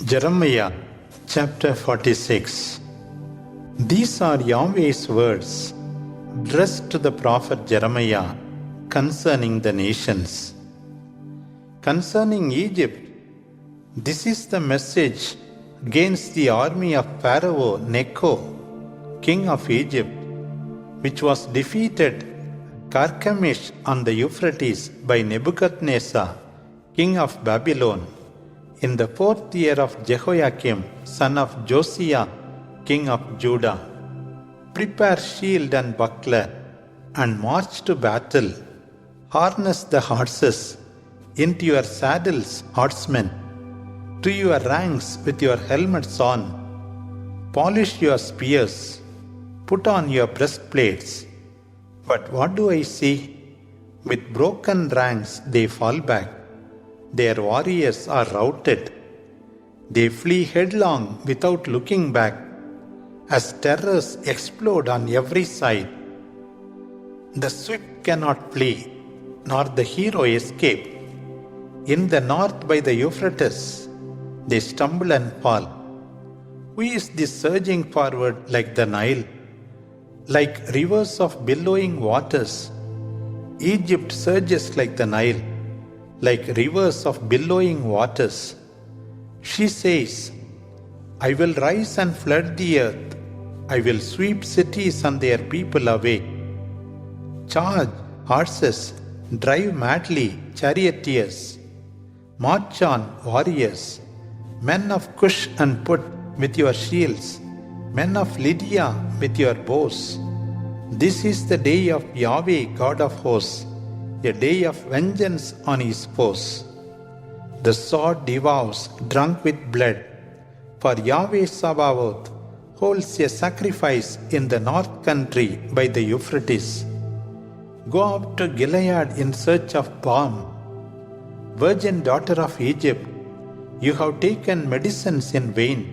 Jeremiah chapter 46. These are Yahweh's words addressed to the prophet Jeremiah concerning the nations. Concerning Egypt, this is the message against the army of Pharaoh Necho, king of Egypt, which was defeated at Carchemish on the Euphrates by Nebuchadnezzar, king of Babylon, in the 4th year of Jehoiakim, son of Josiah, king of Judah. Prepare shield and buckler, and march to battle. Harness the horses, into your saddles, horsemen, to your ranks with your helmets on. Polish your spears, put on your breastplates. But what do I see? With broken ranks they fall back. Their warriors are routed. They flee headlong without looking back, as terrors explode on every side. The swift cannot flee, nor the hero escape. In the north by the Euphrates, they stumble and fall. Who is this surging forward like the Nile? Like rivers of billowing waters, Egypt surges like the Nile, like rivers of billowing waters. She says, I will rise and flood the earth. I will sweep cities and their people away. Charge, horses, drive madly, charioteers. March on, warriors, men of Cush and Put with your shields, men of Lydia with your bows. This is the day of Yahweh, God of hosts, a day of vengeance on his foes. The sword devours, drunk with blood, for Yahweh Sabaoth holds a sacrifice in the north country by the Euphrates. Go up to Gilead in search of balm. Virgin daughter of Egypt, you have taken medicines in vain,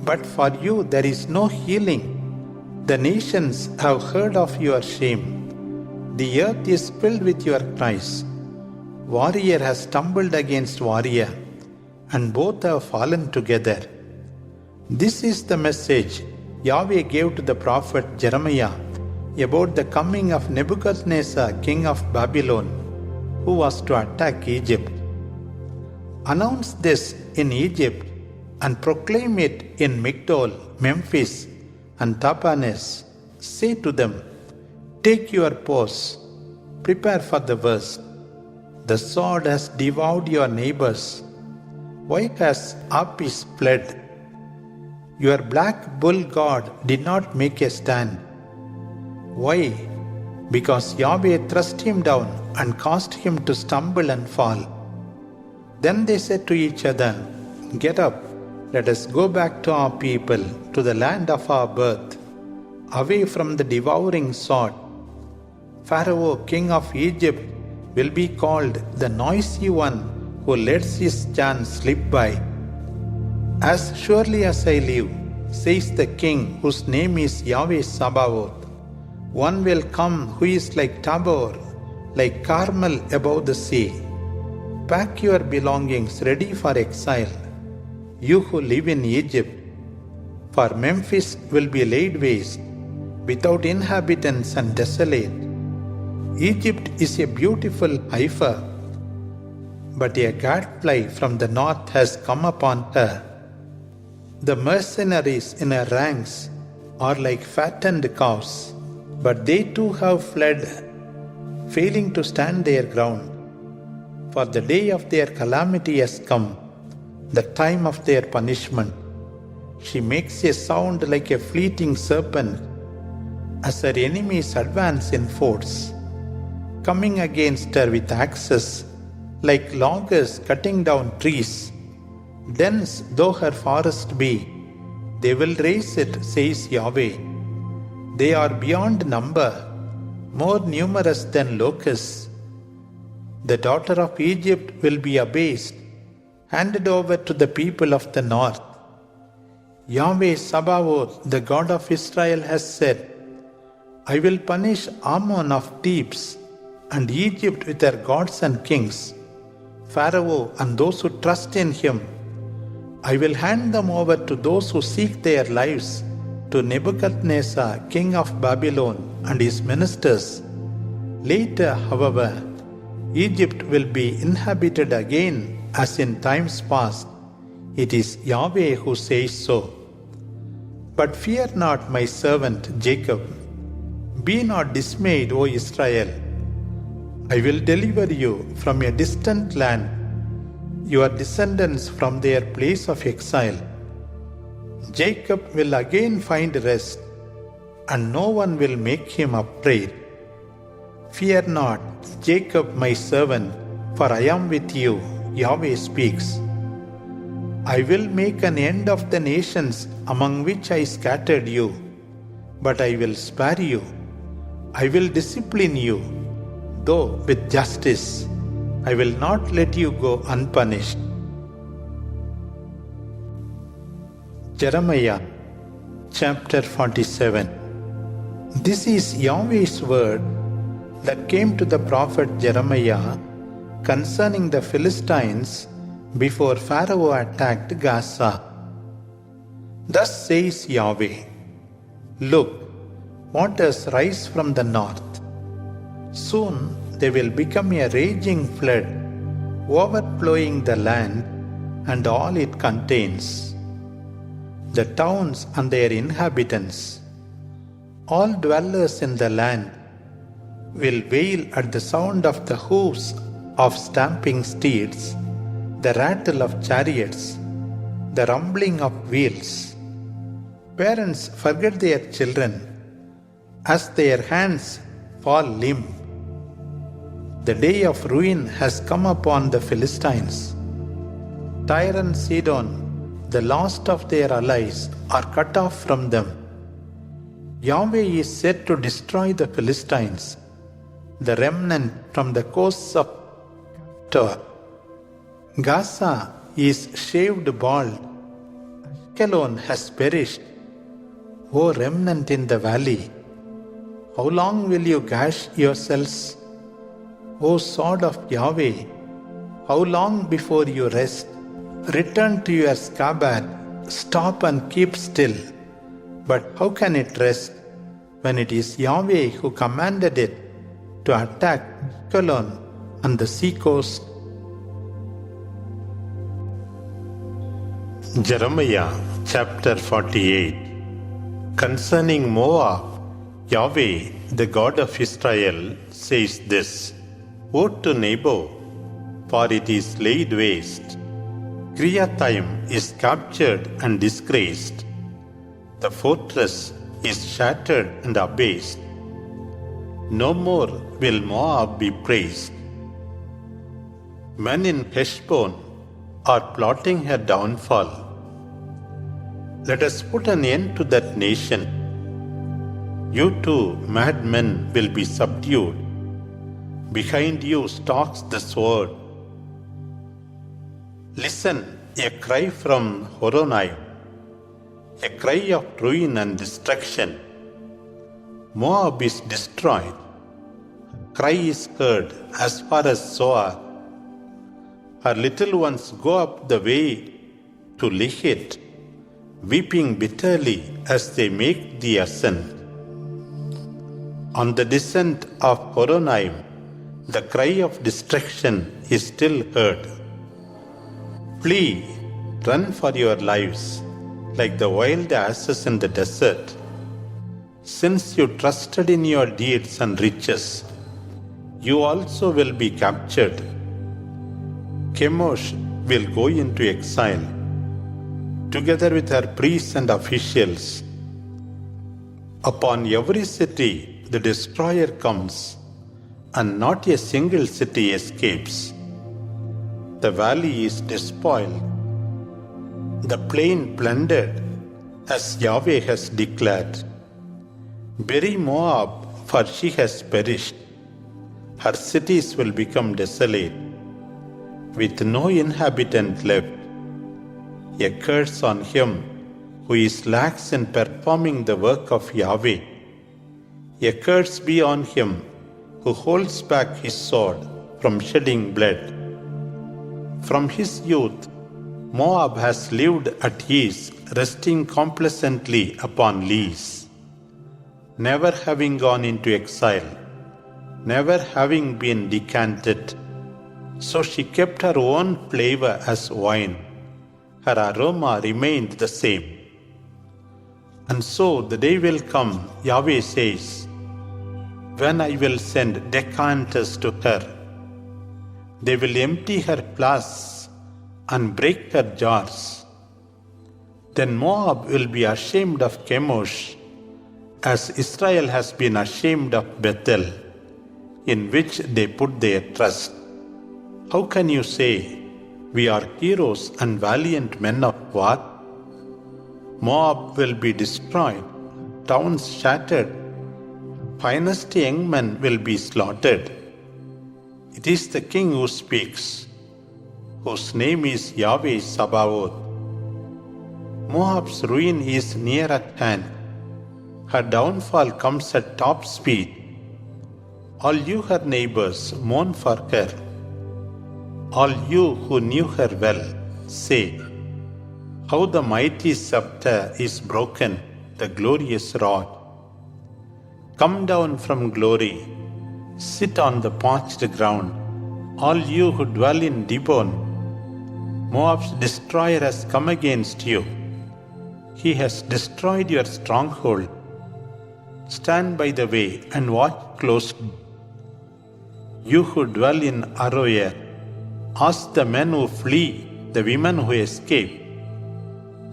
but for you there is no healing. The nations have heard of your shame. The earth is filled with your cries. Warrior has stumbled against warrior, and both have fallen together. This is the message Yahweh gave to the prophet Jeremiah about the coming of Nebuchadnezzar, king of Babylon, who was to attack Egypt. Announce this in Egypt and proclaim it in Migdol, Memphis, and Tapanhes. Say to them, take your pose, prepare for the worst. The sword has devoured your neighbors. Why has Apis fled? Your black bull god did not make a stand. Why? Because Yahweh thrust him down and caused him to stumble and fall. Then they said to each other, get up, let us go back to our people, to the land of our birth, away from the devouring sword. Pharaoh, king of Egypt, will be called the noisy one who lets his chance slip by. As surely as I live, says the king whose name is Yahweh Sabaoth, one will come who is like Tabor, like Carmel above the sea. Pack your belongings ready for exile, you who live in Egypt, for Memphis will be laid waste, without inhabitants and desolate. Egypt is a beautiful heifer, but a gadfly from the north has come upon her. The mercenaries in her ranks are like fattened cows, but they too have fled, failing to stand their ground. For the day of their calamity has come, the time of their punishment. She makes a sound like a fleeting serpent as her enemies advance in force, coming against her with axes, like loggers cutting down trees. Dense though her forest be, they will raze it, says Yahweh. They are beyond number, more numerous than locusts. The daughter of Egypt will be abased, handed over to the people of the north. Yahweh Sabaoth, the God of Israel, has said, I will punish Ammon of Thebes and Egypt with their gods and kings, Pharaoh and those who trust in him, I will hand them over to those who seek their lives, to Nebuchadnezzar, king of Babylon, and his ministers. Later, however, Egypt will be inhabited again as in times past. It is Yahweh who says so. But fear not, my servant Jacob. Be not dismayed, O Israel. I will deliver you from a distant land, your descendants from their place of exile. Jacob will again find rest, and no one will make him afraid. Fear not, Jacob my servant, for I am with you, Yahweh speaks. I will make an end of the nations among which I scattered you, but I will spare you. I will discipline you, though with justice. I will not let you go unpunished. Jeremiah chapter 47. This is Yahweh's word that came to the prophet Jeremiah concerning the Philistines before Pharaoh attacked Gaza. Thus says Yahweh, Look, waters rise from the north. Soon they will become a raging flood, overflowing the land and all it contains. The towns and their inhabitants, all dwellers in the land, will wail at the sound of the hoofs of stamping steeds, the rattle of chariots, the rumbling of wheels. Parents forget their children as their hands fall limp. The day of ruin has come upon the Philistines. Tyre and Sidon, the last of their allies, are cut off from them. Yahweh is set to destroy the Philistines, the remnant from the coasts of Tor. Gaza is shaved bald. Ashkelon has perished. O remnant in the valley, how long will you gash yourselves? O sword of Yahweh, how long before you rest? Return to your scabbard, stop and keep still. But how can it rest when it is Yahweh who commanded it to attack Ashkelon and the seacoast? Jeremiah chapter 48. Concerning Moab, Yahweh, the God of Israel, says this, Woe to Nebo, for it is laid waste. Kiriathaim is captured and disgraced. The fortress is shattered and abased. No more will Moab be praised. Men in Heshbon are plotting her downfall. Let us put an end to that nation. You too, madmen, will be subdued. Behind you stalks the sword. Listen, a cry from Horonaim, a cry of ruin and destruction. Moab is destroyed. Cry is heard as far as Zoar. Her little ones go up the way to Lichit, weeping bitterly as they make the ascent. On the descent of Horonaim, the cry of destruction is still heard. Flee, run for your lives, like the wild asses in the desert. Since you trusted in your deeds and riches, you also will be captured. Chemosh will go into exile, together with her priests and officials. Upon every city the destroyer comes, and not a single city escapes. The valley is despoiled, the plain plundered, as Yahweh has declared. Bury Moab, for she has perished. Her cities will become desolate, with no inhabitant left. A curse on him who is lax in performing the work of Yahweh. A curse be on him who holds back his sword from shedding blood. From his youth, Moab has lived at ease, resting complacently upon lease, never having gone into exile, never having been decanted. So she kept her own flavor as wine, her aroma remained the same. And so the day will come, Yahweh says, when I will send decanters to her. They will empty her flasks and break her jars. Then Moab will be ashamed of Chemosh, as Israel has been ashamed of Bethel, in which they put their trust. How can you say, we are heroes and valiant men of war? Moab will be destroyed, towns shattered, finest young men will be slaughtered. It is the King who speaks, whose name is Yahweh Sabaoth. Moab's ruin is near at hand. Her downfall comes at top speed. All you her neighbors mourn for her. All you who knew her well say, how the mighty scepter is broken, the glorious rod. Come down from glory, sit on the parched ground, all you who dwell in Dibon. Moab's destroyer has come against you. He has destroyed your stronghold. Stand by the way and watch closely. You who dwell in Aroer, ask the men who flee, the women who escape.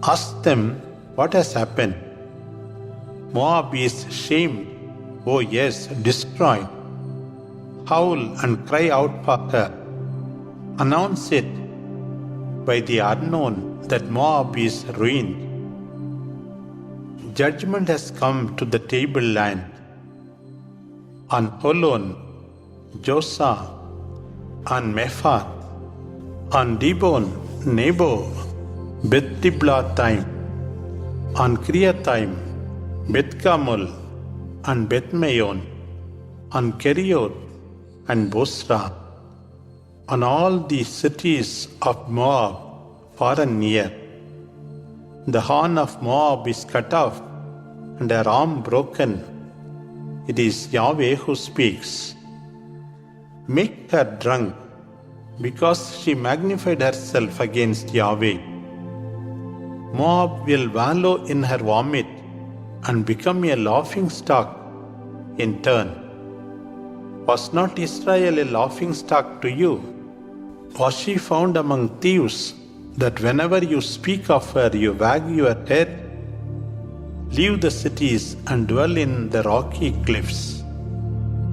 Ask them what has happened. Moab is shamed, oh yes, destroyed. Howl and cry out for her. Announce it by the unknown that Moab is ruined. Judgment has come to the tableland. On Holon, Josah, on Mephaath, on Dibon, Nebo, Beth-Diblathaim, on Kiriathaim, Beth-Gamul, and Beth-Mayon, on Kerioth and Bosra, on all the cities of Moab, far and near. The horn of Moab is cut off, and her arm broken. It is Yahweh who speaks. Make her drunk, because she magnified herself against Yahweh. Moab will wallow in her vomit and become a laughing stock in turn. Was not Israel a laughing stock to you? Was she found among thieves, that whenever you speak of her you wag your head? Leave the cities and dwell in the rocky cliffs,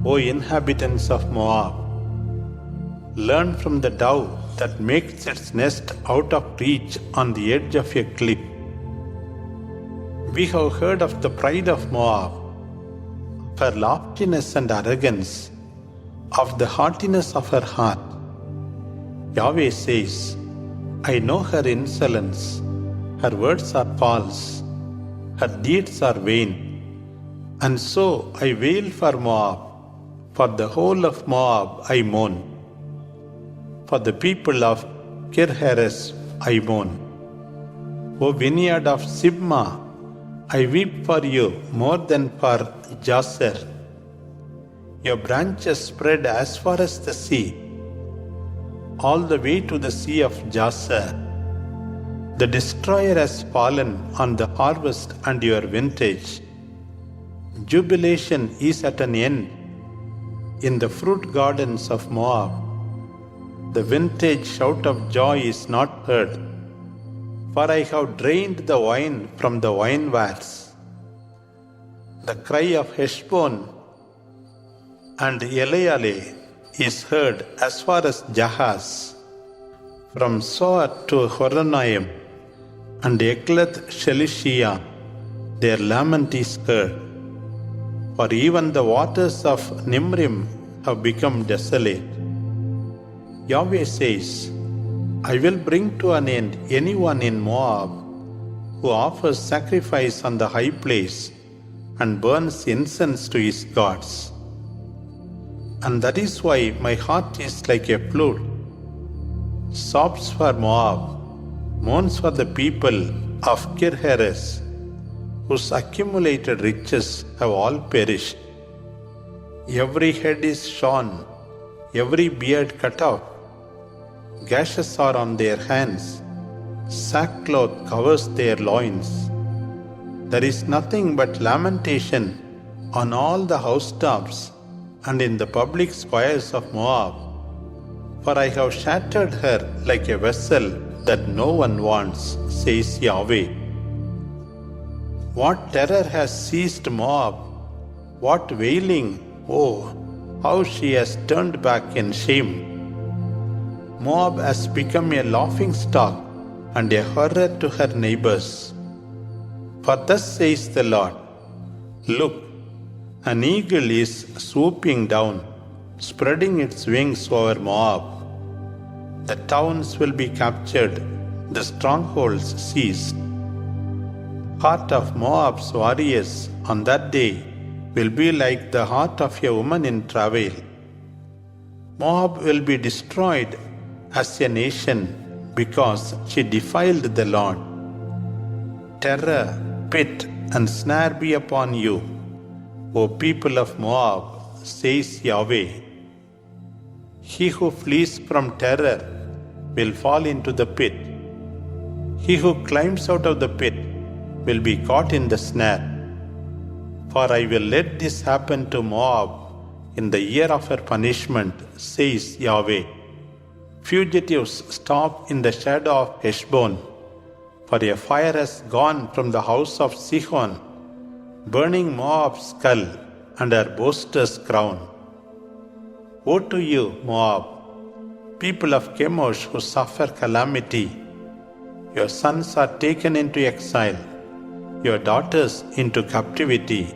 O inhabitants of Moab. Learn from the dove that makes its nest out of reach on the edge of a cliff. We have heard of the pride of Moab, of her loftiness and arrogance, of the haughtiness of her heart. Yahweh says, I know her insolence, her words are false, her deeds are vain. And so I wail for Moab, for the whole of Moab I mourn. For the people of Kir-Heres I mourn. O vineyard of Sibmah, I weep for you more than for Jazer. Your branches spread as far as the sea, all the way to the sea of Jazer. The destroyer has fallen on the harvest and your vintage. Jubilation is at an end in the fruit gardens of Moab. The vintage shout of joy is not heard, for I have drained the wine from the wine vats. The cry of Heshbon and Eleale is heard as far as Jahaz. From Zoar to Horonaim and Eklath Shelishiyah, their lament is heard. For even the waters of Nimrim have become desolate. Yahweh says, I will bring to an end anyone in Moab who offers sacrifice on the high place and burns incense to his gods. And that is why my heart is like a flute, sobs for Moab, mourns for the people of Kirheres, whose accumulated riches have all perished. Every head is shorn, every beard cut off. Gashes are on their hands, sackcloth covers their loins. There is nothing but lamentation on all the housetops and in the public squares of Moab, for I have shattered her like a vessel that no one wants, says Yahweh. What terror has seized Moab? What wailing! Oh, how she has turned back in shame! Moab has become a laughing stock and a horror to her neighbors. For thus says the Lord, look, an eagle is swooping down, spreading its wings over Moab. The towns will be captured, the strongholds seized. Heart of Moab's warriors on that day will be like the heart of a woman in travail. Moab will be destroyed as a nation because she defiled the Lord. Terror, pit, and snare be upon you, O people of Moab, says Yahweh. He who flees from terror will fall into the pit. He who climbs out of the pit will be caught in the snare. For I will let this happen to Moab in the year of her punishment, says Yahweh. Fugitives stop in the shadow of Heshbon, for a fire has gone from the house of Sihon, burning Moab's skull and her boaster's crown. Woe to you, Moab, people of Chemosh who suffer calamity! Your sons are taken into exile, your daughters into captivity.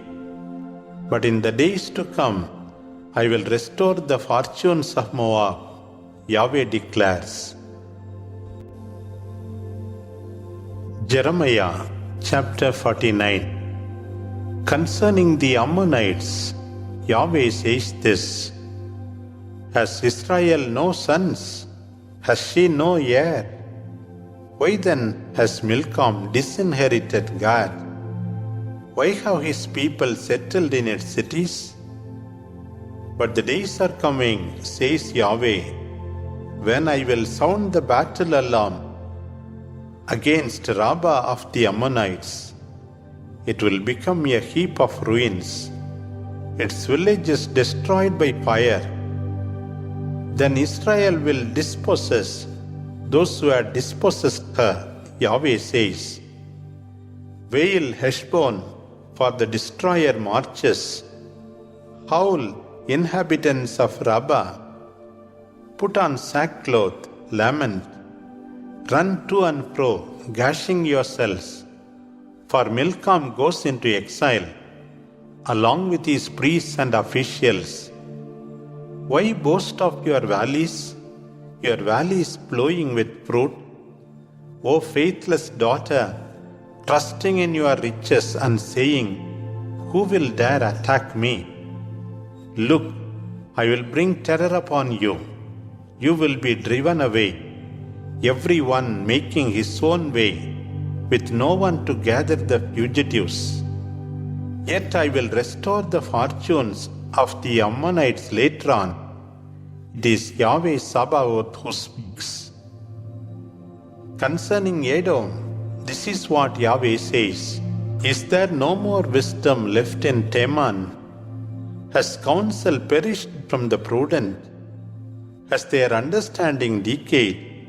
But in the days to come, I will restore the fortunes of Moab, Yahweh declares. Jeremiah chapter 49. Concerning the Ammonites, Yahweh says this: Has Israel no sons? Has she no heir? Why then has Milcom disinherited Gad? Why have his people settled in its cities? But the days are coming, says Yahweh, when I will sound the battle alarm against Rabbah of the Ammonites. It will become a heap of ruins, its villages destroyed by fire. Then Israel will dispossess those who had dispossessed her, Yahweh says. Wail, Heshbon, for the destroyer marches. Howl, inhabitants of Rabbah. Put on sackcloth, lament. Run to and fro, gashing yourselves. For Milcom goes into exile, along with his priests and officials. Why boast of your valleys flowing with fruit? O faithless daughter, trusting in your riches and saying, who will dare attack me? Look, I will bring terror upon you. You will be driven away, every one making his own way, with no one to gather the fugitives. Yet I will restore the fortunes of the Ammonites later on. It is Yahweh Sabaoth who speaks. Concerning Edom, this is what Yahweh says: Is there no more wisdom left in Teman? Has counsel perished from the prudent? Has their understanding decayed?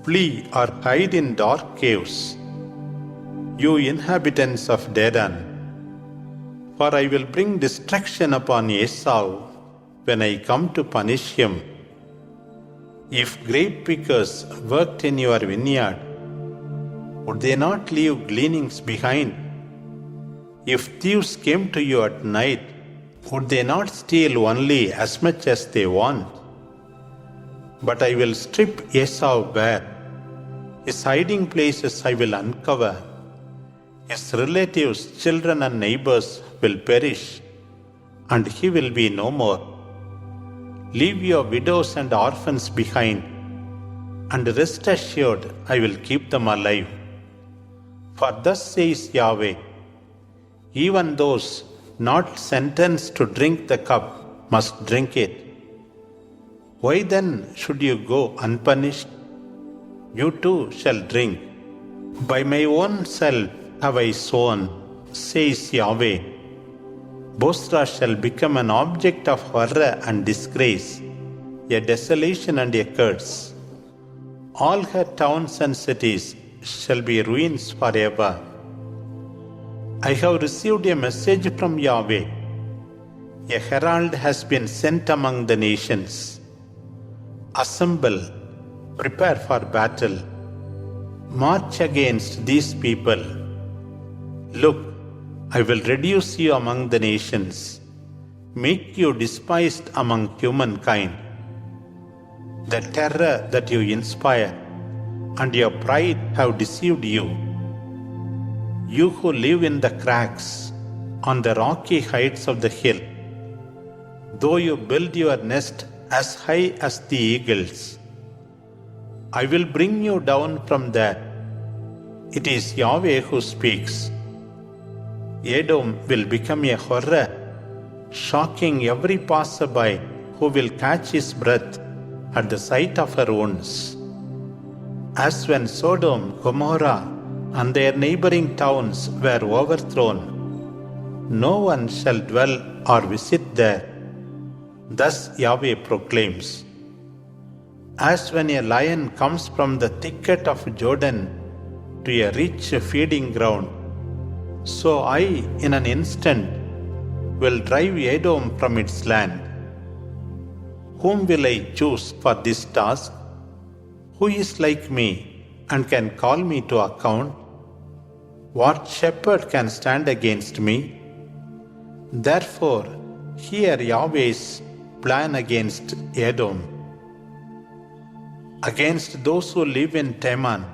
Flee or hide in dark caves, you inhabitants of Dedan. For I will bring destruction upon Esau when I come to punish him. If grape pickers worked in your vineyard, would they not leave gleanings behind? If thieves came to you at night, would they not steal only as much as they want? But I will strip Esau bare. His hiding places I will uncover. His relatives, children and neighbors will perish, and he will be no more. Leave your widows and orphans behind. and rest assured I will keep them alive. For thus says Yahweh, even those not sentenced to drink the cup must drink it. Why then should you go unpunished? You too shall drink. By my own self have I sown, says Yahweh. Bosra shall become an object of horror and disgrace, a desolation and a curse. All her towns and cities shall be ruins forever. I have received a message from Yahweh. A herald has been sent among the nations. Assemble, prepare for battle. March against these people. Look, I will reduce you among the nations, make you despised among humankind. The terror that you inspire and your pride have deceived you. You who live in the cracks on the rocky heights of the hill, though you build your nest as high as the eagles, I will bring you down from there. It is Yahweh who speaks. Edom will become a horror, shocking every passerby who will catch his breath at the sight of her wounds. As when Sodom, Gomorrah, and their neighboring towns were overthrown, no one shall dwell or visit there. Thus Yahweh proclaims. As when a lion comes from the thicket of Jordan to a rich feeding ground, so I, in an instant, will drive Edom from its land. Whom will I choose for this task? Who is like me and can call me to account? What shepherd can stand against me? Therefore, hear Yahweh's plan against Edom. Against those who live in Teman,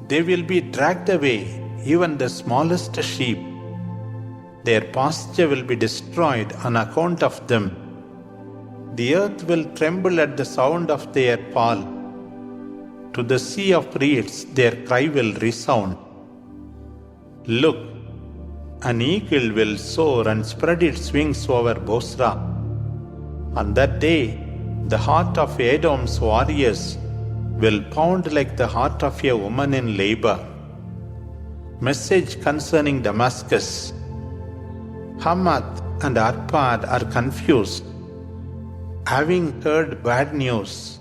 they will be dragged away, even the smallest sheep. Their pasture will be destroyed on account of them. The earth will tremble at the sound of their fall. To the sea of reeds their cry will resound. Look, an eagle will soar and spread its wings over Bosra. On that day, the heart of Edom's warriors will pound like the heart of a woman in labor. Message concerning Damascus. Hamath and Arpad are confused, having heard bad news.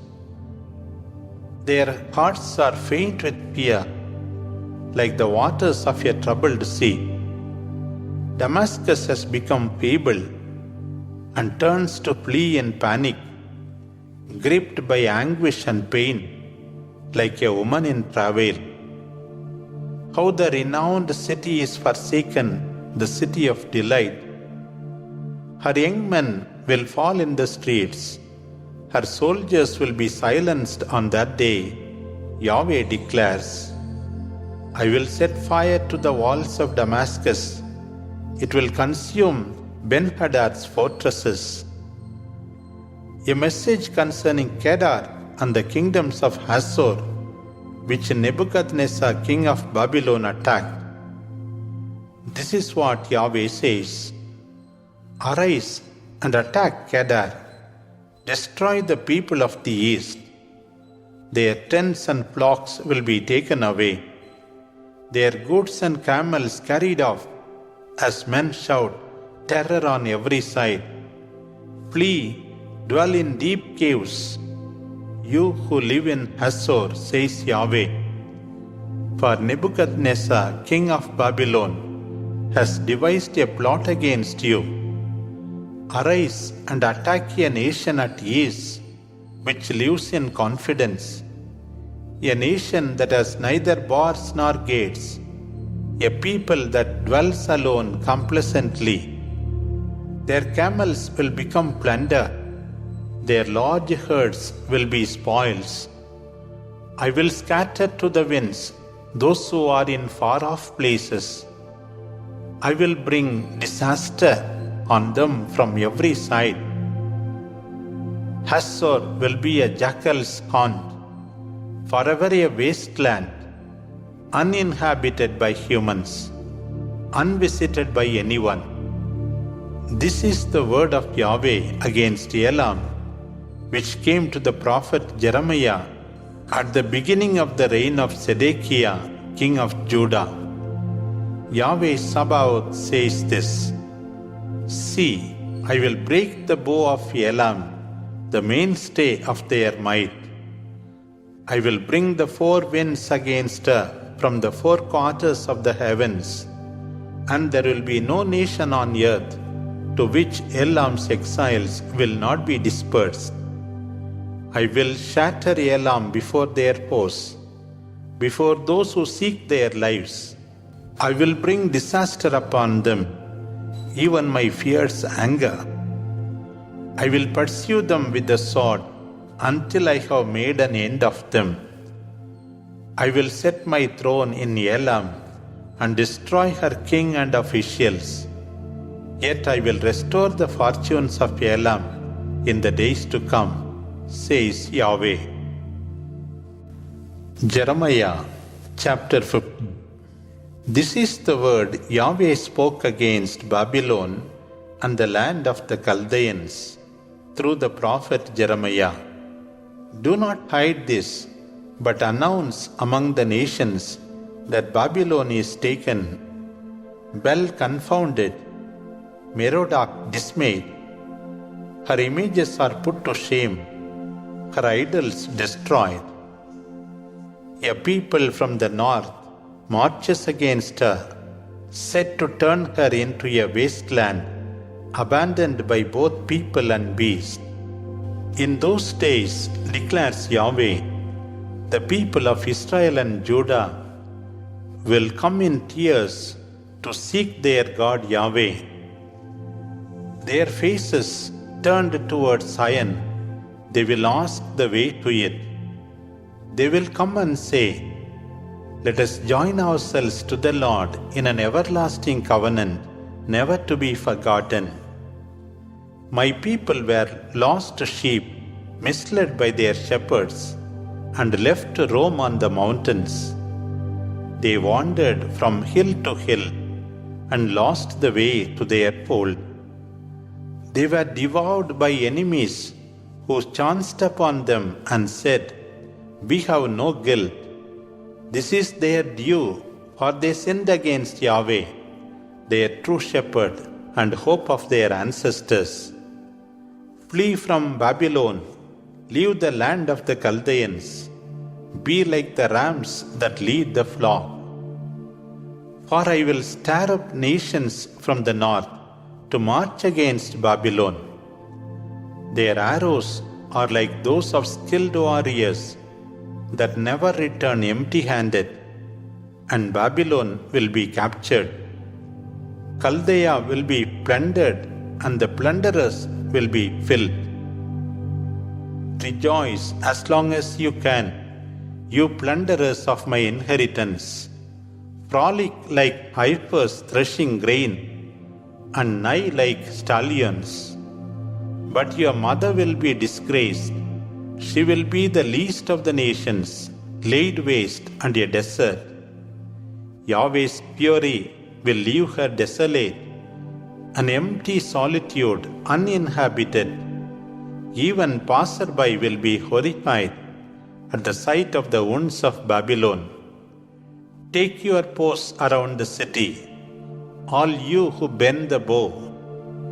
Their hearts are faint with fear, like the waters of a troubled sea. Damascus has become feeble and turns to flee in panic, gripped by anguish and pain, like a woman in travail. How the renowned city is forsaken, the city of delight. Her young men will fall in the streets. Her soldiers will be silenced on that day. Yahweh declares, I will set fire to the walls of Damascus. It will consume Ben-Hadad's fortresses. A message concerning Kedar and the kingdoms of Hazor, which Nebuchadnezzar, king of Babylon, attacked. This is what Yahweh says. Arise and attack Kedar. Destroy the people of the east. Their tents and flocks will be taken away, their goods and camels carried off, as men shout, terror on every side. Flee, dwell in deep caves, you who live in Hazor, says Yahweh. For Nebuchadnezzar, king of Babylon, has devised a plot against you. Arise and attack a nation at ease, which lives in confidence, a nation that has neither bars nor gates, a people that dwells alone complacently. Their camels will become plunder, their large herds will be spoils. I will scatter to the winds those who are in far-off places. I will bring disaster on them from every side. Hazor will be a jackal's haunt, forever a wasteland, uninhabited by humans, unvisited by anyone. This is the word of Yahweh against Elam, which came to the prophet Jeremiah at the beginning of the reign of Zedekiah, king of Judah. Yahweh Sabaoth says this: See, I will break the bow of Elam, the mainstay of their might. I will bring the four winds against her from the four quarters of the heavens, and there will be no nation on earth to which Elam's exiles will not be dispersed. I will shatter Elam before their foes, before those who seek their lives. I will bring disaster upon them, even my fierce anger. I will pursue them with the sword until I have made an end of them. I will set my throne in Elam and destroy her king and officials. Yet I will restore the fortunes of Elam in the days to come, says Yahweh. Jeremiah chapter 15. This is the word Yahweh spoke against Babylon and the land of the Chaldeans through the prophet Jeremiah. Do not hide this, but announce among the nations that Babylon is taken, Bel confounded, Merodach dismayed. Her images are put to shame, her idols destroyed. A people from the north marches against her, set to turn her into a wasteland, abandoned by both people and beast. In those days, declares Yahweh, the people of Israel and Judah will come in tears to seek their God Yahweh. Their faces turned towards Zion, they will ask the way to it. They will come and say, Let us join ourselves to the Lord in an everlasting covenant, never to be forgotten. My people were lost sheep, misled by their shepherds, and left to roam on the mountains. They wandered from hill to hill and lost the way to their fold. They were devoured by enemies who chanced upon them and said, We have no guilt. This is their due, for they sinned against Yahweh, their true shepherd and hope of their ancestors. Flee from Babylon, leave the land of the Chaldeans, be like the rams that lead the flock. For I will stir up nations from the north to march against Babylon. Their arrows are like those of skilled warriors that never return empty-handed, and Babylon will be captured. Chaldea will be plundered, and the plunderers will be filled. Rejoice as long as you can, you plunderers of my inheritance. Frolic like heifers threshing grain, and neigh like stallions. But your mother will be disgraced. She will be the least of the nations, laid waste and a desert. Yahweh's fury will leave her desolate, an empty solitude uninhabited. Even passerby will be horrified at the sight of the wounds of Babylon. Take your posts around the city, all you who bend the bow.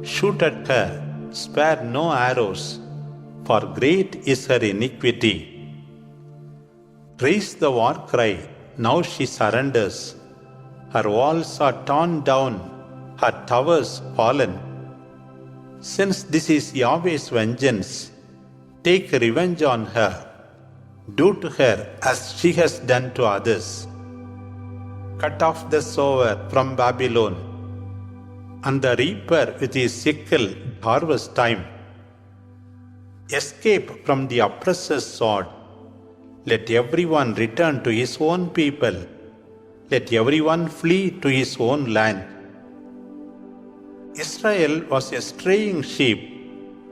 Shoot at her, spare no arrows, for great is her iniquity. Raise the war cry, now she surrenders. Her walls are torn down, her towers fallen. Since this is Yahweh's vengeance, take revenge on her. Do to her as she has done to others. Cut off the sower from Babylon, and the reaper with his sickle at harvest time. Escape from the oppressor's sword. Let everyone return to his own people. Let everyone flee to his own land. Israel was a straying sheep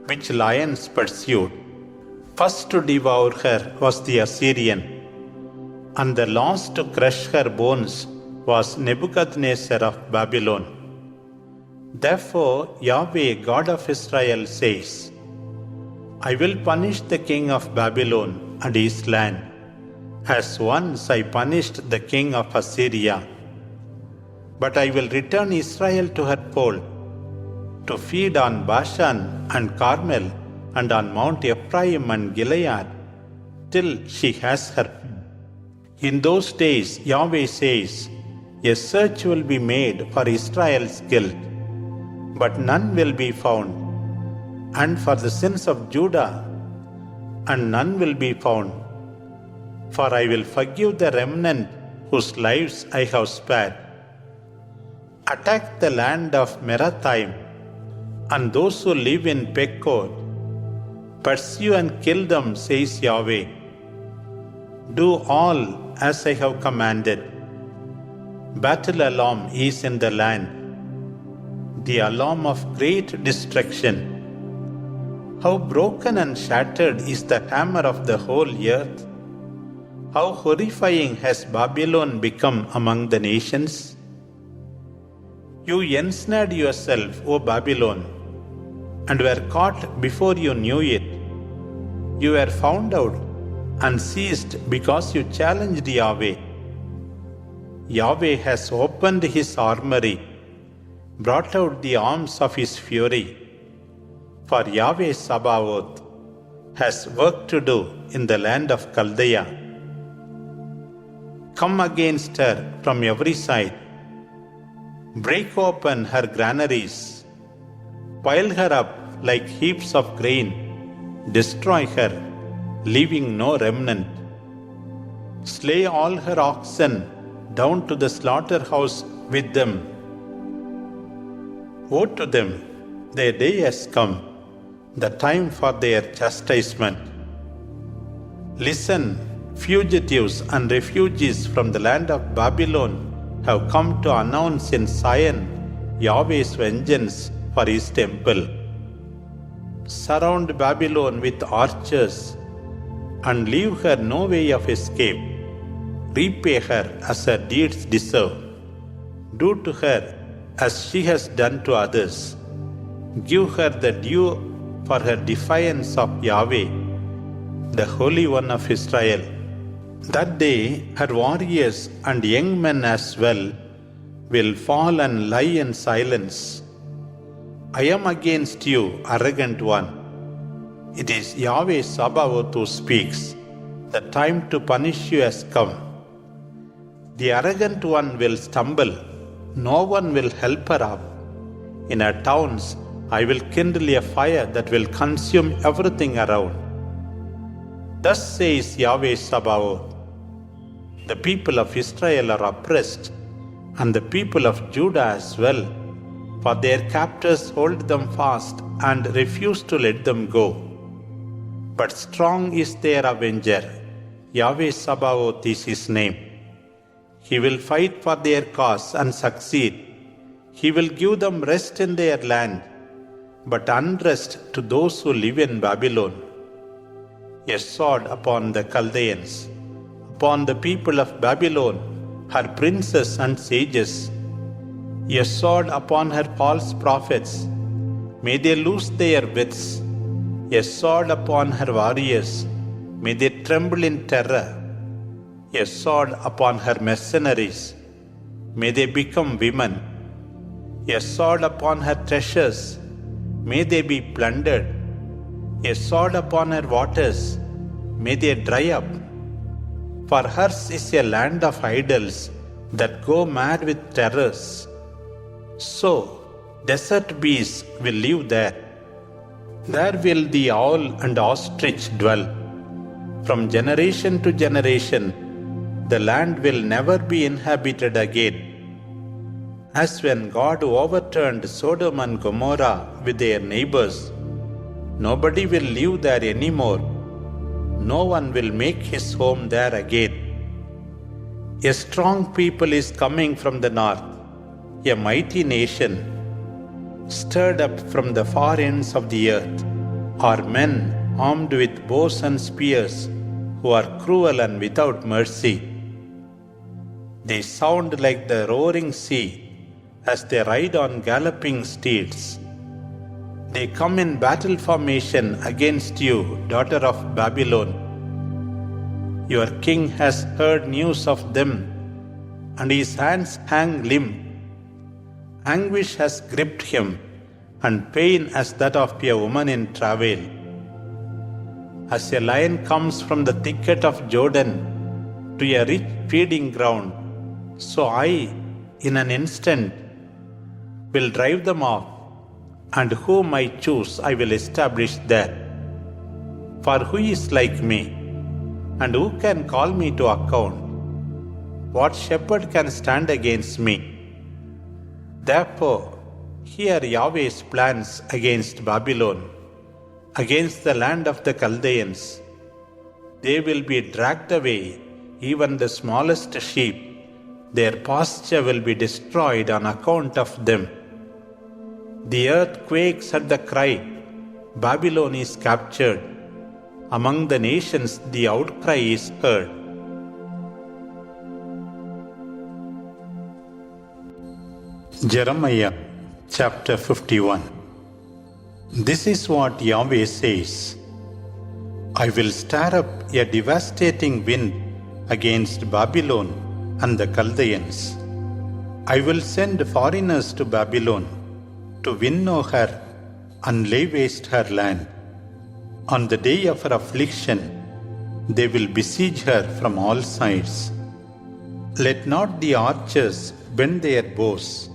which lions pursued. First to devour her was the Assyrian, and the last to crush her bones was Nebuchadnezzar of Babylon. Therefore, Yahweh, God of Israel, says, I will punish the king of Babylon and his land, as once I punished the king of Assyria. But I will return Israel to her fold, to feed on Bashan and Carmel and on Mount Ephraim and Gilead, till she has her fill. In those days, Yahweh says, a search will be made for Israel's guilt, but none will be found, and for the sins of Judah, and none will be found. For I will forgive the remnant whose lives I have spared. Attack the land of Merathaim, and those who live in Pekod. Pursue and kill them, says Yahweh. Do all as I have commanded. Battle alarm is in the land, the alarm of great destruction. How broken and shattered is the hammer of the whole earth! How horrifying has Babylon become among the nations! You ensnared yourself, O Babylon, and were caught before you knew it. You were found out and seized because you challenged Yahweh. Yahweh has opened his armory, brought out the arms of his fury. For Yahweh Sabaoth has work to do in the land of Chaldea. Come against her from every side. Break open her granaries. Pile her up like heaps of grain. Destroy her, leaving no remnant. Slay all her oxen down to the slaughterhouse with them. Woe to them, their day has come, the time for their chastisement. Listen, fugitives and refugees from the land of Babylon have come to announce in Zion Yahweh's vengeance for his temple. Surround Babylon with archers and leave her no way of escape. Repay her as her deeds deserve. Do to her as she has done to others. Give her the due for her defiance of Yahweh, the Holy One of Israel. That day her warriors and young men as well will fall and lie in silence. I am against you, arrogant one. It is Yahweh Sabaoth who speaks. The time to punish you has come. The arrogant one will stumble. No one will help her up. In her towns, I will kindle a fire that will consume everything around. Thus says Yahweh Sabaoth, the people of Israel are oppressed, and the people of Judah as well, for their captors hold them fast and refuse to let them go. But strong is their avenger, Yahweh Sabaoth is his name. He will fight for their cause and succeed. He will give them rest in their land, but unrest to those who live in Babylon. A sword upon the Chaldeans, upon the people of Babylon, her princes and sages. A sword upon her false prophets. May they lose their wits. A sword upon her warriors. May they tremble in terror. A sword upon her mercenaries. May they become women. A sword upon her treasures. May they be plundered. A sword upon her waters. May they dry up. For hers is a land of idols that go mad with terrors. So, desert beasts will live there. There will the owl and ostrich dwell. From generation to generation, the land will never be inhabited again. As when God overturned Sodom and Gomorrah with their neighbors, nobody will live there anymore. No one will make his home there again. A strong people is coming from the north, a mighty nation, stirred up from the far ends of the earth, are men armed with bows and spears, who are cruel and without mercy. They sound like the roaring sea as they ride on galloping steeds. They come in battle formation against you, daughter of Babylon. Your king has heard news of them, and his hands hang limp. Anguish has gripped him, and pain as that of a woman in travail. As a lion comes from the thicket of Jordan to a rich feeding ground, so I, in an instant, will drive them off, and whom I choose I will establish there. For who is like me, and who can call me to account? What shepherd can stand against me? Therefore, hear Yahweh's plans against Babylon, against the land of the Chaldeans. They will be dragged away, even the smallest sheep. Their pasture will be destroyed on account of them. The earth quakes at the cry, Babylon is captured. Among the nations the outcry is heard. Jeremiah chapter 51. This is what Yahweh says: I will stir up a devastating wind against Babylon and the Chaldeans. I will send foreigners to Babylon to winnow her and lay waste her land. On the day of her affliction, they will besiege her from all sides. Let not the archers bend their bows.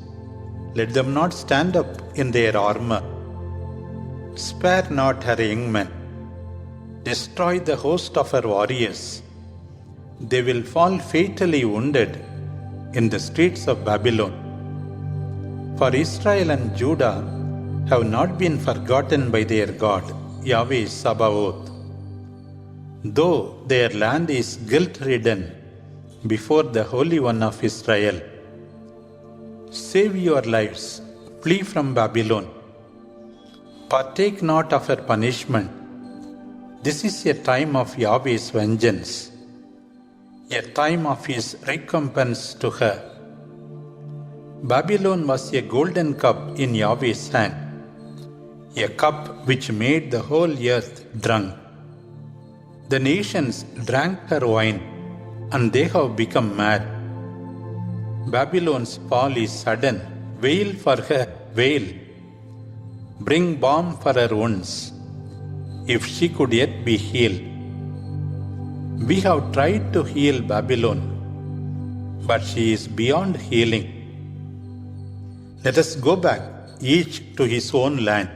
Let them not stand up in their armor. Spare not her young men. Destroy the host of her warriors. They will fall fatally wounded in the streets of Babylon. For Israel and Judah have not been forgotten by their God, Yahweh Sabaoth. Though their land is guilt-ridden before the Holy One of Israel. Save your lives, flee from Babylon. Partake not of her punishment. This is a time of Yahweh's vengeance, a time of his recompense to her. Babylon was a golden cup in Yahweh's hand, a cup which made the whole earth drunk. The nations drank her wine, and they have become mad. Babylon's fall is sudden. Wail for her, wail. Bring balm for her wounds, if she could yet be healed. We have tried to heal Babylon, but she is beyond healing. Let us go back, each to his own land,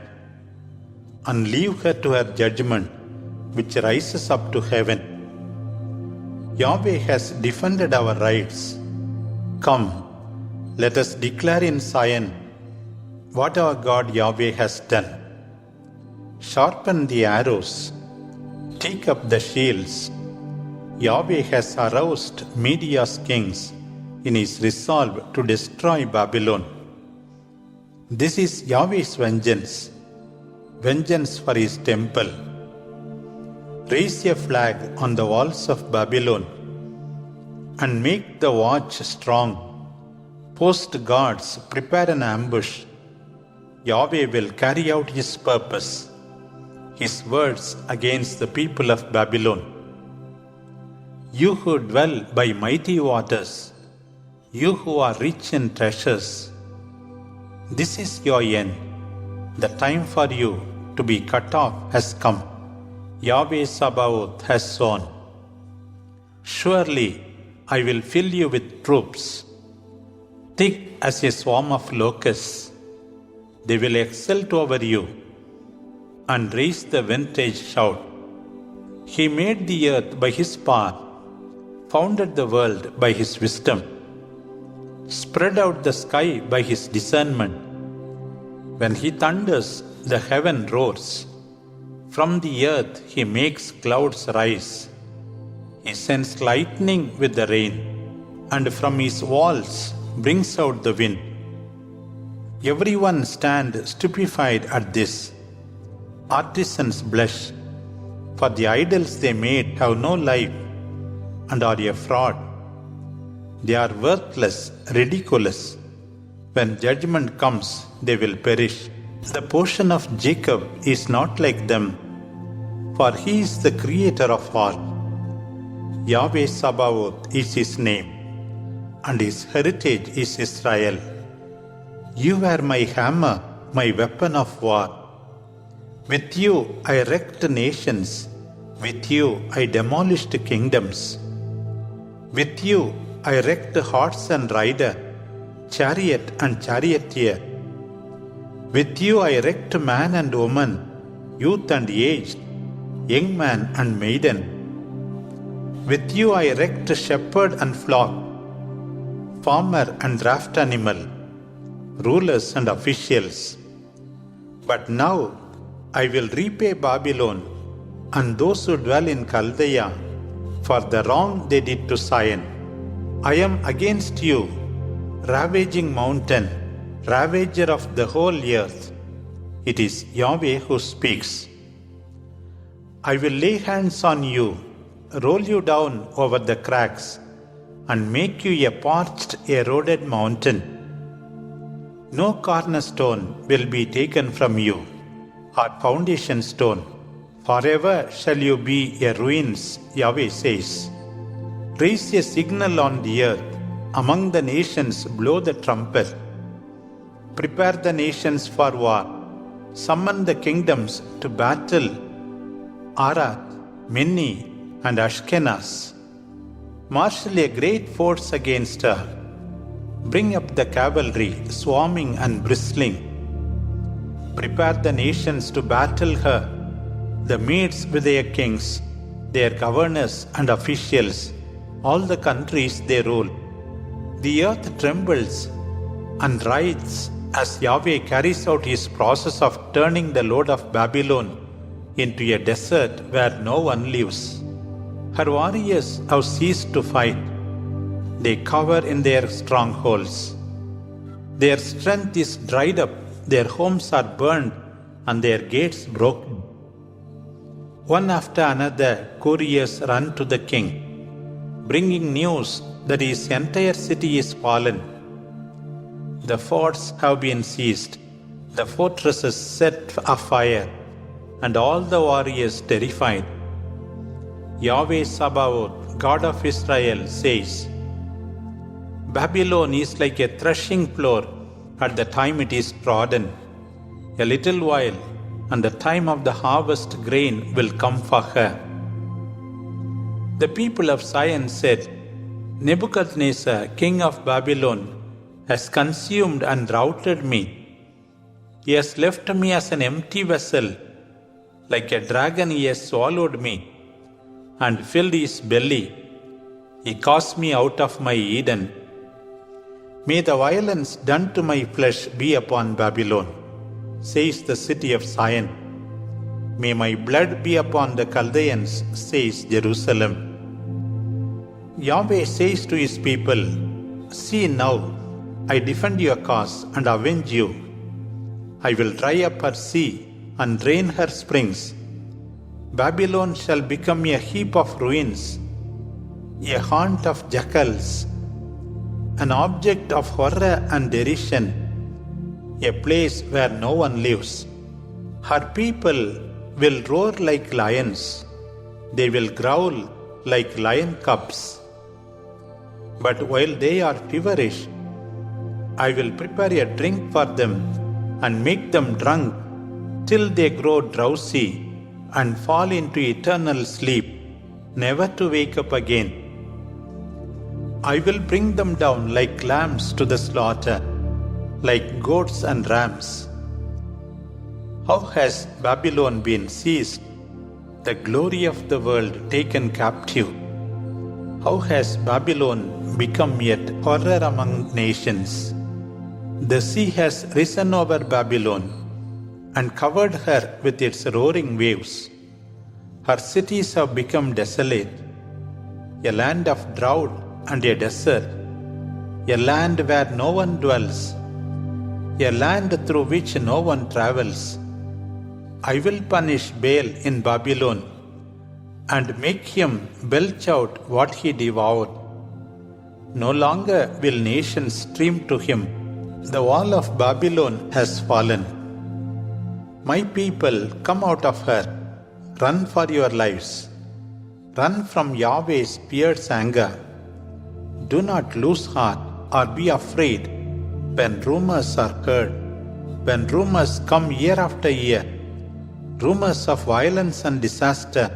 and leave her to her judgment, which rises up to heaven. Yahweh has defended our rights. Come, let us declare in Zion what our God Yahweh has done. Sharpen the arrows, take up the shields. Yahweh has aroused Media's kings in his resolve to destroy Babylon. This is Yahweh's vengeance, vengeance for his temple. Raise a flag on the walls of Babylon and make the watch strong. Post guards, prepare an ambush. Yahweh will carry out his purpose, his words against the people of Babylon. You who dwell by mighty waters, you who are rich in treasures, this is your end. The time for you to be cut off has come. Yahweh Sabaoth has sworn. Surely I will fill you with troops, thick as a swarm of locusts. They will exult over you and raise the vintage shout. He made the earth by his power, founded the world by his wisdom, spread out the sky by his discernment. When he thunders, the heaven roars. From the earth he makes clouds rise. He sends lightning with the rain, and from his walls brings out the wind. Everyone stands stupefied at this. Artisans blush, for the idols they made have no life and are a fraud. They are worthless, ridiculous. When judgment comes, they will perish. The portion of Jacob is not like them, for he is the creator of all. Yahweh Sabaoth is his name, and his heritage is Israel. You are my hammer, my weapon of war. With you I wrecked nations, with you I demolished kingdoms. With you I wrecked horse and rider, chariot and charioteer. With you I wrecked man and woman, youth and aged, young man and maiden. With you I wrecked shepherd and flock, farmer and draft animal, rulers and officials. But now I will repay Babylon and those who dwell in Chaldea for the wrong they did to Zion. I am against you, ravaging mountain, ravager of the whole earth. It is Yahweh who speaks. I will lay hands on you, roll you down over the cracks, and make you a parched, eroded mountain. No cornerstone will be taken from you, or foundation stone. Forever shall you be a ruins, Yahweh says. Raise a signal on the earth. Among the nations blow the trumpet. Prepare the nations for war. Summon the kingdoms to battle. Arad, Minni, and Ashkenaz. Marshal a great force against her. Bring up the cavalry, swarming and bristling. Prepare the nations to battle her, the Medes with their kings, their governors and officials, all the countries they rule. The earth trembles and writhes as Yahweh carries out his process of turning the load of Babylon into a desert where no one lives. Her warriors have ceased to fight. They cower in their strongholds. Their strength is dried up, their homes are burned, and their gates broken. One after another, couriers run to the king, bringing news that his entire city is fallen. The forts have been seized, the fortresses set afire, and all the warriors terrified. Yahweh Sabaoth, God of Israel, says, Babylon is like a threshing floor at the time it is trodden. A little while, and the time of the harvest grain will come for her. The people of Zion said, Nebuchadnezzar, king of Babylon, has consumed and routed me. He has left me as an empty vessel. Like a dragon he has swallowed me and filled his belly. He cast me out of my Eden. May the violence done to my flesh be upon Babylon, says the city of Zion. May my blood be upon the Chaldeans, says Jerusalem. Yahweh says to his people, See now, I defend your cause and avenge you. I will dry up her sea and drain her springs. Babylon shall become a heap of ruins, a haunt of jackals, an object of horror and derision, a place where no one lives. Her people will roar like lions. They will growl like lion cubs. But while they are feverish, I will prepare a drink for them and make them drunk till they grow drowsy and fall into eternal sleep, never to wake up again. I will bring them down like lambs to the slaughter, like goats and rams. How has Babylon been seized, the glory of the world taken captive? How has Babylon become yet horror among nations? The sea has risen over Babylon and covered her with its roaring waves. Her cities have become desolate, a land of drought and a desert, a land where no one dwells, a land through which no one travels. I will punish Baal in Babylon and make him belch out what he devoured. No longer will nations stream to him. The wall of Babylon has fallen. My people, come out of her. Run for your lives. Run from Yahweh's fierce anger. Do not lose heart or be afraid when rumors are heard, when rumors come year after year, rumors of violence and disaster,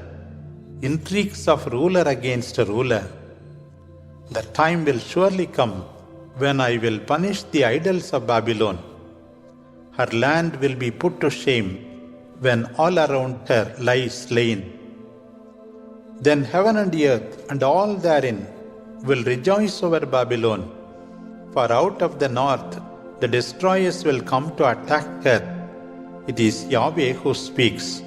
intrigues of ruler against ruler. The time will surely come when I will punish the idols of Babylon. Her land will be put to shame when all around her lie slain. Then heaven and earth and all therein will rejoice over Babylon, for out of the north the destroyers will come to attack her. It is Yahweh who speaks.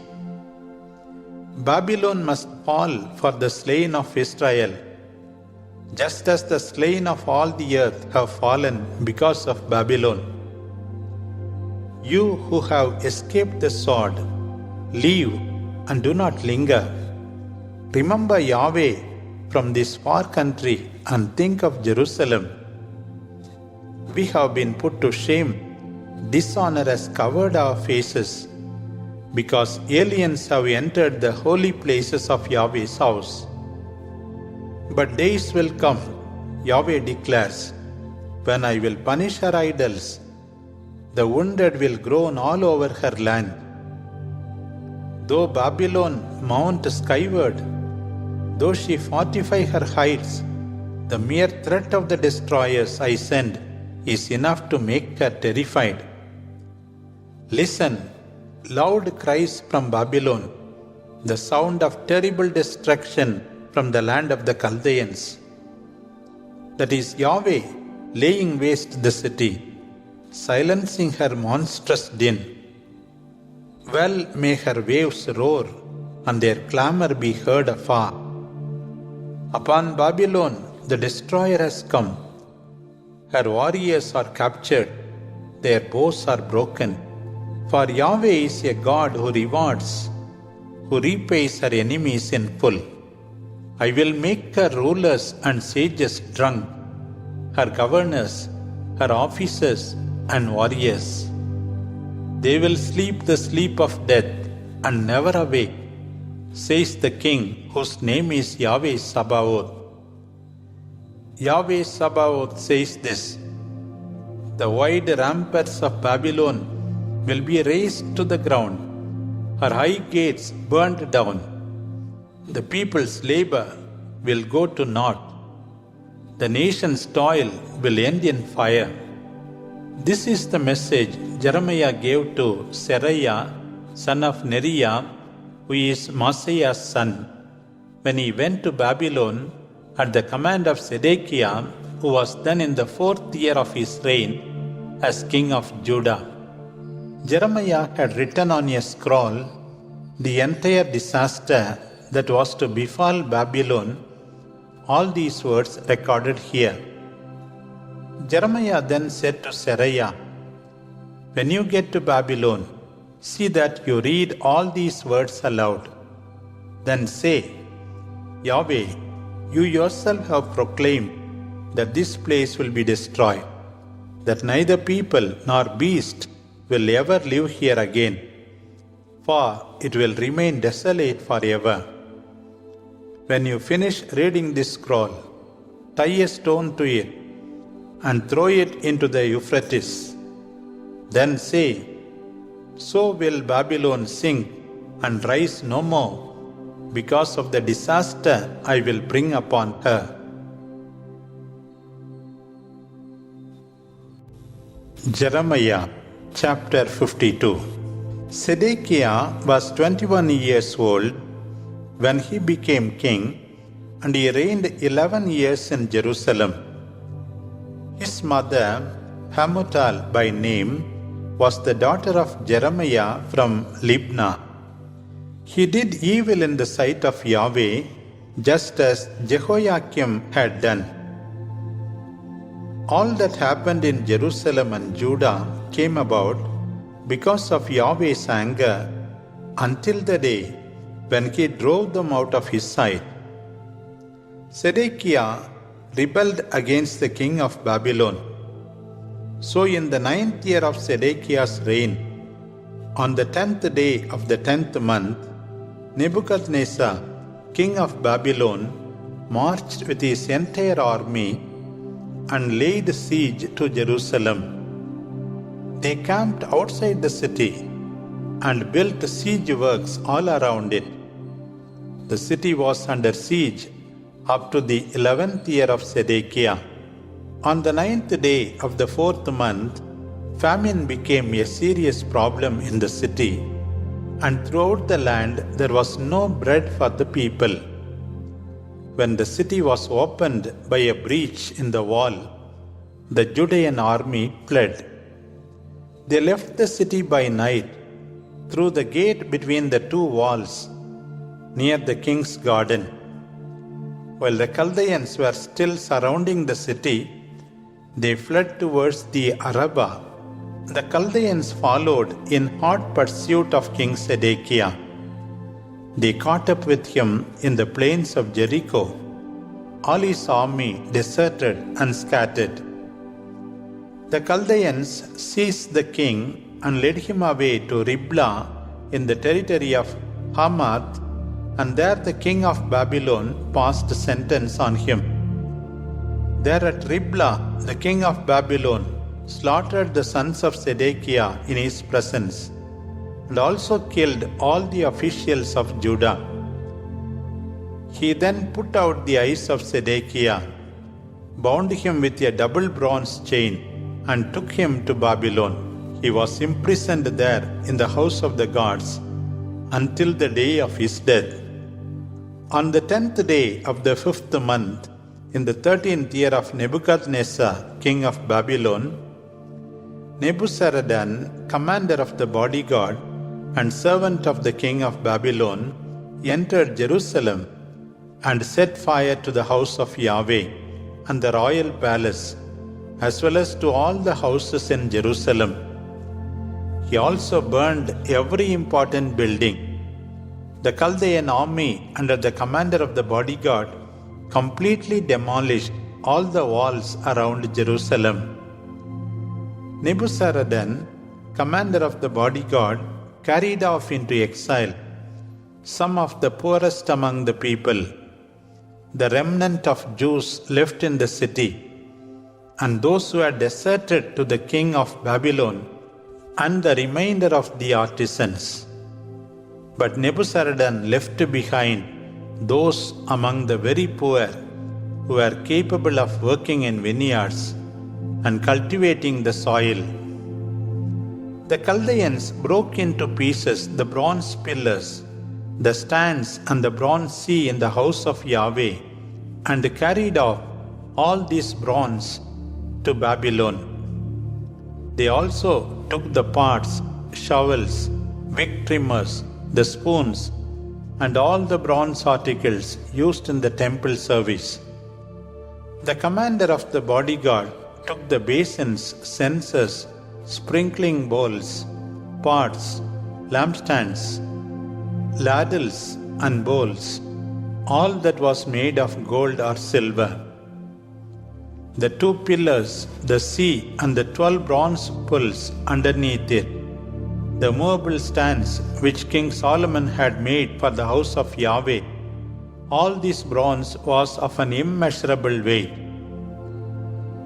Babylon must fall for the slain of Israel, just as the slain of all the earth have fallen because of Babylon. You who have escaped the sword, leave and do not linger. Remember Yahweh from this far country and think of Jerusalem. We have been put to shame. Dishonor has covered our faces, because aliens have entered the holy places of Yahweh's house. But days will come, Yahweh declares, when I will punish her idols. The wounded will groan all over her land. Though Babylon mount skyward, though she fortify her heights, the mere threat of the destroyers I send is enough to make her terrified. Listen, loud cries from Babylon, the sound of terrible destruction from the land of the Chaldeans. That is Yahweh laying waste the city, silencing her monstrous din. Well may her waves roar and their clamor be heard afar. Upon Babylon the destroyer has come. Her warriors are captured, their bows are broken. For Yahweh is a God who rewards, who repays her enemies in full. I will make her rulers and sages drunk, her governors, her officers and warriors. They will sleep the sleep of death and never awake, says the King, whose name is Yahweh Sabaoth. Yahweh Sabaoth says this: the wide ramparts of Babylon will be razed to the ground, her high gates burned down. The people's labor will go to naught. The nation's toil will end in fire. This is the message Jeremiah gave to Seraiah, son of Neriah, who is Maaseiah's son, when he went to Babylon at the command of Zedekiah, who was then in the 4th year of his reign as king of Judah. Jeremiah had written on a scroll the entire disaster that was to befall Babylon, all these words recorded here. Jeremiah then said to Seraiah, when you get to Babylon, see that you read all these words aloud. Then say, Yahweh, you yourself have proclaimed that this place will be destroyed, that neither people nor beast will ever live here again, for it will remain desolate forever. When you finish reading this scroll, tie a stone to it and throw it into the Euphrates. Then say, so will Babylon sink and rise no more because of the disaster I will bring upon her. Jeremiah Chapter 52. Zedekiah was 21 years old when he became king, and he reigned 11 years in Jerusalem. His mother, Hamutal by name, was the daughter of Jeremiah from Libnah. He did evil in the sight of Yahweh, just as Jehoiakim had done. All that happened in Jerusalem and Judah came about because of Yahweh's anger until the day when he drove them out of his sight. Zedekiah rebelled against the king of Babylon. So in the 9th year of Zedekiah's reign, on the 10th day of the 10th month, Nebuchadnezzar, king of Babylon, marched with his entire army and laid siege to Jerusalem. They camped outside the city and built siege works all around it. The city was under siege up to the 11th year of Zedekiah. On the 9th day of the 4th month, famine became a serious problem in the city, and throughout the land there was no bread for the people. When the city was opened by a breach in the wall, the Judean army fled. They left the city by night through the gate between the two walls near the king's garden. While the Chaldeans were still surrounding the city, they fled towards the Arabah. The Chaldeans followed in hot pursuit of King Zedekiah. They caught up with him in the plains of Jericho. All his army deserted and scattered. The Chaldeans seized the king and led him away to Riblah in the territory of Hamath, and there the king of Babylon passed sentence on him. There at Riblah, the king of Babylon slaughtered the sons of Zedekiah in his presence, and also killed all the officials of Judah. He then put out the eyes of Zedekiah, bound him with a double bronze chain, and took him to Babylon. He was imprisoned there in the house of the gods until the day of his death. On the 10th day of the 5th month, in the 13th year of Nebuchadnezzar, king of Babylon, Nebuzaradan, commander of the bodyguard and servant of the king of Babylon, entered Jerusalem and set fire to the house of Yahweh and the royal palace, as well as to all the houses in Jerusalem. He also burned every important building. The Chaldean army, under the commander of the bodyguard, completely demolished all the walls around Jerusalem. Nebuzaradan, commander of the bodyguard, carried off into exile some of the poorest among the people, the remnant of Jews left in the city, and those who had deserted to the king of Babylon, and the remainder of the artisans. But Nebuzaradan left behind those among the very poor who were capable of working in vineyards and cultivating the soil. The Chaldeans broke into pieces the bronze pillars, the stands and the bronze sea in the house of Yahweh, and carried off all this bronze to Babylon. They also took the pots, shovels, wick trimmers, the spoons, and all the bronze articles used in the temple service. The commander of the bodyguard took the basins, censers, sprinkling bowls, pots, lampstands, ladles, and bowls, all that was made of gold or silver. The 2 pillars, the sea, and the 12 bronze pulls underneath it, the movable stands which King Solomon had made for the house of Yahweh, all this bronze was of an immeasurable weight.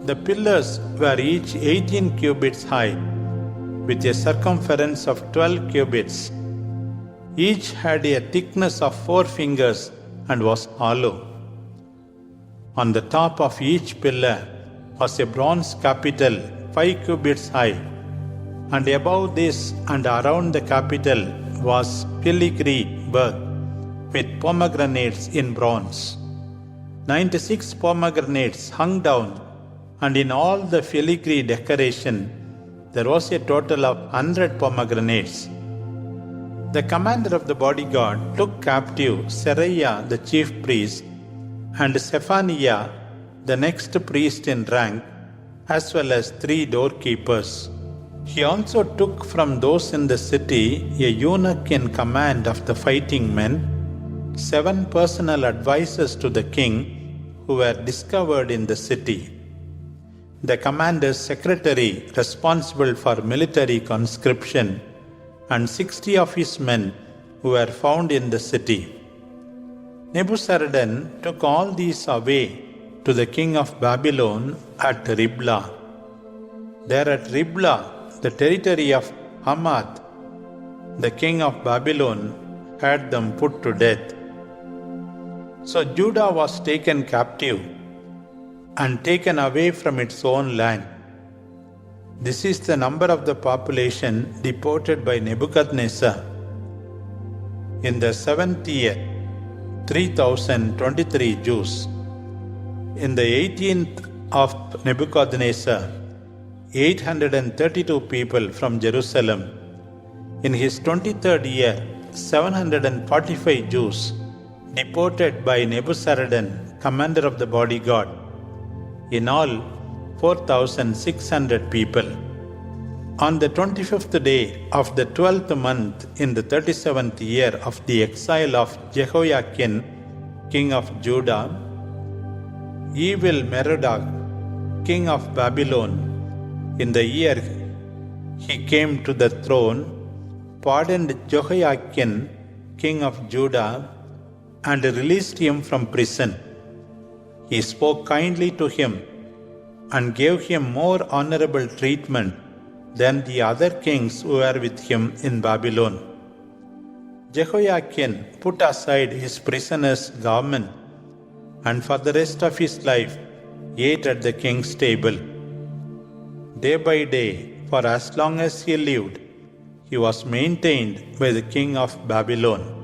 The pillars were each 18 cubits high, with a circumference of 12 cubits. Each had a thickness of 4 fingers and was hollow. On the top of each pillar was a bronze capital 5 cubits high, and above this and around the capital was filigree work with pomegranates in bronze. 96 pomegranates hung down, and in all the filigree decoration there was a total of 100 pomegranates. The commander of the bodyguard took captive Seraiah the chief priest and Zephaniah the next priest in rank, as well as 3 doorkeepers. He also took from those in the city a eunuch in command of the fighting men, 7 personal advisers to the king who were discovered in the city. The commander's secretary responsible for military conscription and 60 of his men who were found in the city. Nebuzaradan took all these away to the king of Babylon at Riblah. There at Riblah, the territory of Hamath, the king of Babylon had them put to death. So Judah was taken captive and taken away from its own land. This is the number of the population deported by Nebuchadnezzar. In the 7th year, 3,023 Jews. In the 18th of Nebuchadnezzar, 832 people from Jerusalem. In his 23rd year, 745 Jews deported by Nebuzaradan, commander of the bodyguard. In all, 4,600 people. On the 25th day of the 12th month in the 37th year of the exile of Jehoiakim, king of Judah, Evil-Merodach, king of Babylon, in the year he came to the throne, pardoned Jehoiakim, king of Judah, and released him from prison. He spoke kindly to him and gave him more honorable treatment than the other kings who were with him in Babylon. Jehoiakim put aside his prisoner's garment and for the rest of his life ate at the king's table. Day by day, for as long as he lived, he was maintained by the king of Babylon.